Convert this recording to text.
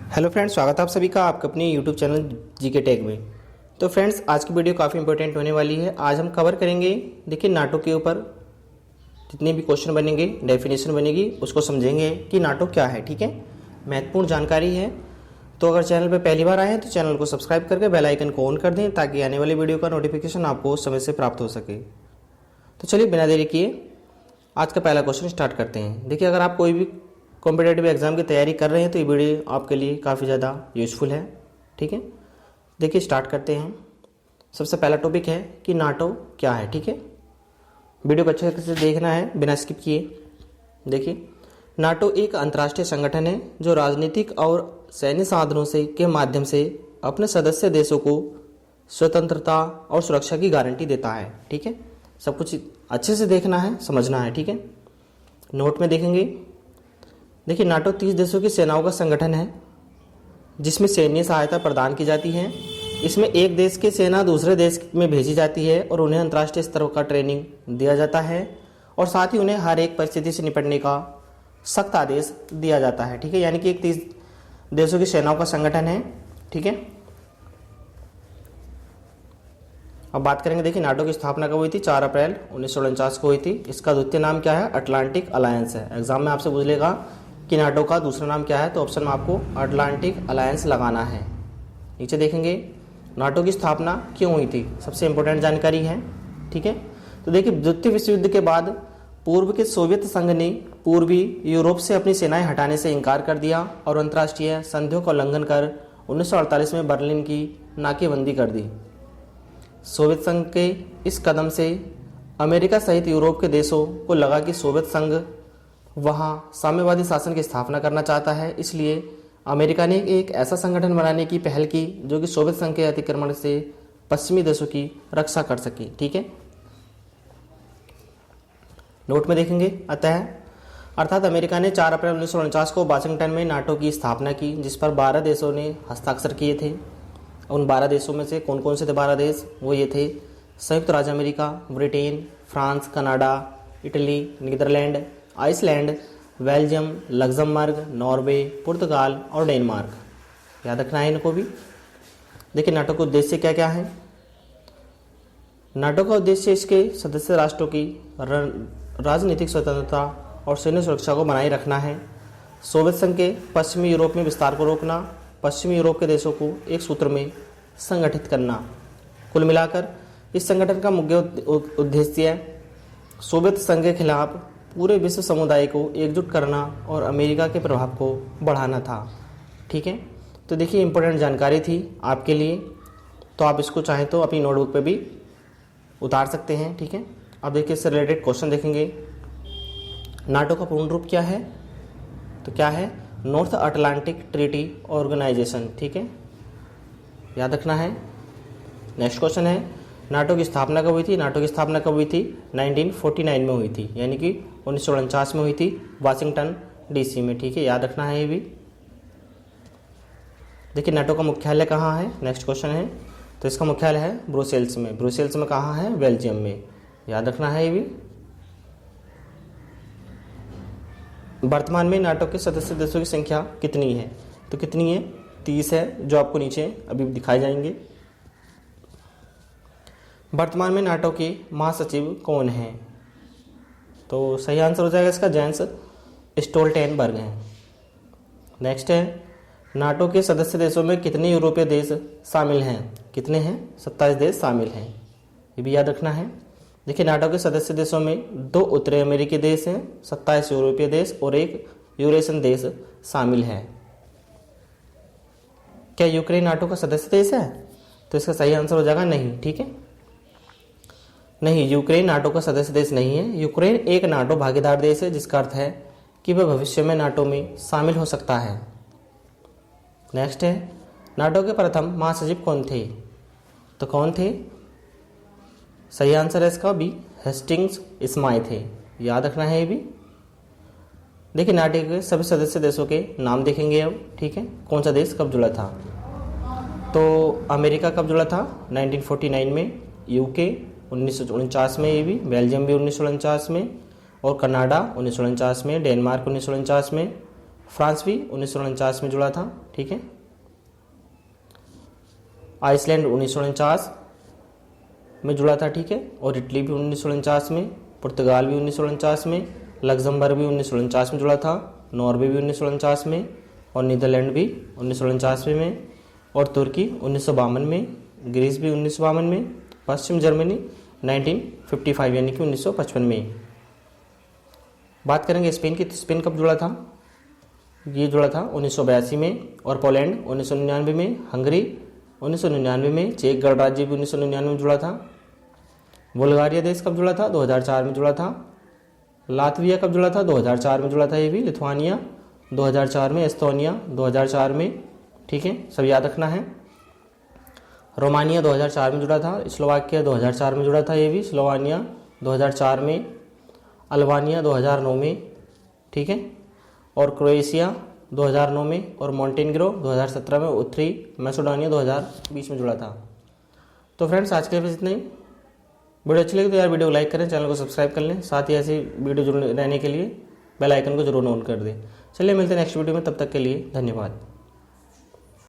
Hello friends, स्वागत है आप सभी का आपके अपने यूट्यूब चैनल जीके टेक में। तो फ्रेंड्स, आज की वीडियो काफ़ी इंपॉर्टेंट होने वाली है। आज हम कवर करेंगे, देखिए, नाटो के ऊपर जितने भी क्वेश्चन बनेंगे, डेफिनेशन बनेगी, उसको समझेंगे कि नाटो क्या है। ठीक है, महत्वपूर्ण जानकारी है। तो अगर चैनल पर पहली बार आए हैं तो चैनल को सब्सक्राइब करके बेल आइकन को ऑन कर दें ताकि आने वाली वीडियो का नोटिफिकेशन आपको समय से प्राप्त हो सके। तो चलिए बिना देरी किए आज का पहला क्वेश्चन स्टार्ट करते हैं। देखिए, अगर आप कोई भी कॉम्पिटेटिव एग्जाम की तैयारी कर रहे हैं तो ये वीडियो आपके लिए काफ़ी ज़्यादा यूज़फुल है। ठीक है, देखिए स्टार्ट करते हैं। सबसे पहला टॉपिक है कि नाटो क्या है। ठीक है, वीडियो को अच्छे से देखना है बिना स्किप किए। देखिए, नाटो एक अंतर्राष्ट्रीय संगठन है जो राजनीतिक और सैन्य साधनों से के माध्यम से अपने सदस्य देशों को स्वतंत्रता और सुरक्षा की गारंटी देता है। ठीक है, सब कुछ अच्छे से देखना है, समझना है। ठीक है, नोट में देखेंगे। देखिए, नाटो 30 देशों की सेनाओं का संगठन है जिसमें सैन्य सहायता प्रदान की जाती है। इसमें एक देश की सेना दूसरे देश में भेजी जाती है और उन्हें अंतर्राष्ट्रीय स्तर का ट्रेनिंग दिया जाता है और साथ ही उन्हें हर एक परिस्थिति से निपटने का सख्त आदेश दिया जाता है। ठीक है, यानी कि एक 30 देशों की सेनाओं का संगठन है। ठीक है, अब बात करेंगे। देखिए, नाटो की स्थापना कब हुई थी? 4 अप्रैल 1949 को हुई थी। इसका द्वितीय नाम क्या है? अटलांटिक अलायंस है। एग्जाम में आपसे पूछ लेगा कि नाटो का दूसरा नाम क्या है, तो ऑप्शन में आपको अटलांटिक अलायंस लगाना है। नीचे देखेंगे, नाटो की स्थापना क्यों हुई थी, सबसे इंपॉर्टेंट जानकारी है। ठीक है, तो देखिए, द्वितीय विश्व युद्ध के बाद पूर्व के सोवियत संघ ने पूर्वी यूरोप से अपनी सेनाएं हटाने से इनकार कर दिया और अंतर्राष्ट्रीय संधियों का उल्लंघन कर 1948 में बर्लिन की नाकेबंदी कर दी। सोवियत संघ के इस कदम से अमेरिका सहित यूरोप के देशों को लगा कि सोवियत संघ वहां साम्यवादी शासन की स्थापना करना चाहता है। इसलिए अमेरिका ने एक ऐसा संगठन बनाने की पहल की जो कि सोवियत संघ के अतिक्रमण से पश्चिमी देशों की रक्षा कर सके। ठीक है, नोट में देखेंगे। अर्थात अमेरिका ने 4 अप्रैल 1949 को वाशिंगटन में नाटो की स्थापना की, जिस पर 12 देशों ने हस्ताक्षर किए थे। उन 12 देशों में से कौन कौन से थे 12 देश? वो ये थे: संयुक्त राज्य America, Britain, France, Canada, Italy, Netherland, Iceland, Belgium, Luxembourg, Norway, Portugal और डेनमार्क। याद रखना है इनको भी। देखिए, नाटो का उद्देश्य क्या क्या है? नाटो का उद्देश्य इसके सदस्य राष्ट्रों की राजनीतिक स्वतंत्रता और सैन्य सुरक्षा को बनाए रखना है, सोवियत संघ के पश्चिमी यूरोप में विस्तार को रोकना, पश्चिमी यूरोप के देशों को एक सूत्र में संगठित करना। कुल मिलाकर इस संगठन का मुख्य उद्देश्य सोवियत संघ के खिलाफ पूरे विश्व समुदाय को एकजुट करना और अमेरिका के प्रभाव को बढ़ाना था। ठीक है, तो देखिए, इंपॉर्टेंट जानकारी थी आपके लिए, तो आप इसको चाहें तो अपनी नोटबुक पे भी उतार सकते हैं। ठीक है, अब देखिए, इससे रिलेटेड क्वेश्चन देखेंगे। नाटो का पूर्ण रूप क्या है? तो क्या है? North Atlantic Treaty Organisation. ठीक है, याद रखना है। नेक्स्ट क्वेश्चन है, नाटो की स्थापना कब हुई थी? नाटो की स्थापना कब हुई थी? 1949 में हुई थी, यानी कि 1949 में हुई थी, वाशिंगटन डीसी में। ठीक है, याद रखना है ये भी। देखिए, नाटो का मुख्यालय कहाँ है? नेक्स्ट क्वेश्चन है, तो इसका मुख्यालय है ब्रुसेल्स में। ब्रुसेल्स में कहाँ है? बेल्जियम में। याद रखना है ये भी। वर्तमान में नाटो के सदस्य देशों की संख्या कितनी है? तो कितनी है? 30 है, जो आपको नीचे अभी दिखाए जाएंगे। वर्तमान में नाटो के महासचिव कौन हैं? तो सही आंसर हो जाएगा इसका जेंस स्टोल्टेनबर्ग हैं। नेक्स्ट है, नाटो के सदस्य देशों में कितने यूरोपीय देश शामिल हैं? कितने हैं? 27 देश शामिल हैं, ये भी याद रखना है। देखिए, नाटो के सदस्य देशों में 2 उत्तरी अमेरिकी देश हैं, 27 यूरोपीय देश और 1 यूरेशियन देश शामिल है। क्या यूक्रेन नाटो का सदस्य देश है? तो इसका सही आंसर हो जाएगा नहीं। ठीक है, नहीं, यूक्रेन नाटो का सदस्य देश नहीं है। यूक्रेन एक नाटो भागीदार देश है, जिसका अर्थ है कि वह भविष्य में नाटो में शामिल हो सकता है। नेक्स्ट है, नाटो के प्रथम महासचिव कौन थे? तो कौन थे? सही आंसर है इसका बी, हेस्टिंग्स स्माइल थे। याद रखना है ये भी। देखिए, नाटो के सभी सदस्य देशों के नाम देखेंगे अब। ठीक है, कौन सा देश कब जुड़ा था? तो अमेरिका कब जुड़ा था? 1949 में, यूके 1949 में, ये भी बेल्जियम भी 1949 में, और कनाडा 1949 में, डेनमार्क 1949 में, फ्रांस भी 1949 में जुड़ा था, ठीक है। आइसलैंड 1949 में जुड़ा था, ठीक है। और इटली भी 1949 में, पुर्तगाल भी 1949 में, लग्जमबर्ग भी 1949 में जुड़ा था, नॉर्वे भी 1949 में, और नीदरलैंड भी 1949 में, और तुर्की 1952 में, ग्रीस भी 1952 में, पश्चिम जर्मनी 1955 यानी कि 1955 में। बात करेंगे स्पेन की, तो स्पेन कब जुड़ा था? ये जुड़ा था 1982 में, और पोलैंड 1999 में, हंगरी 1999 में, चेक गणराज्य भी 1999 में जुड़ा था। बुल्गारिया देश कब जुड़ा था? 2004 में जुड़ा था। लातविया कब जुड़ा था? 2004 में जुड़ा था ये भी। लिथुआनिया 2004 में, एस्तोनिया 2004 में, ठीक है, सब याद रखना है। रोमानिया 2004 में जुड़ा था। स्लोवाकिया 2004 में जुड़ा था ये भी। स्लोवानिया 2004 में। अल्बानिया 2009 में, ठीक है, और क्रोएशिया 2009 में, और मॉन्टेनिग्रो 2017 में, उत्तरी मैसेडोनिया 2020 में जुड़ा था। तो फ्रेंड्स आज के लिए इतना ही। वीडियो अच्छी लगी तो यार वीडियो को लाइक करें, चैनल को सब्सक्राइब कर लें, साथ ही ऐसी वीडियो जुड़े रहने के लिए बेल आइकन को जरूर ऑन कर दें। चलिए मिलते हैं नेक्स्ट वीडियो में, तब तक के लिए धन्यवाद।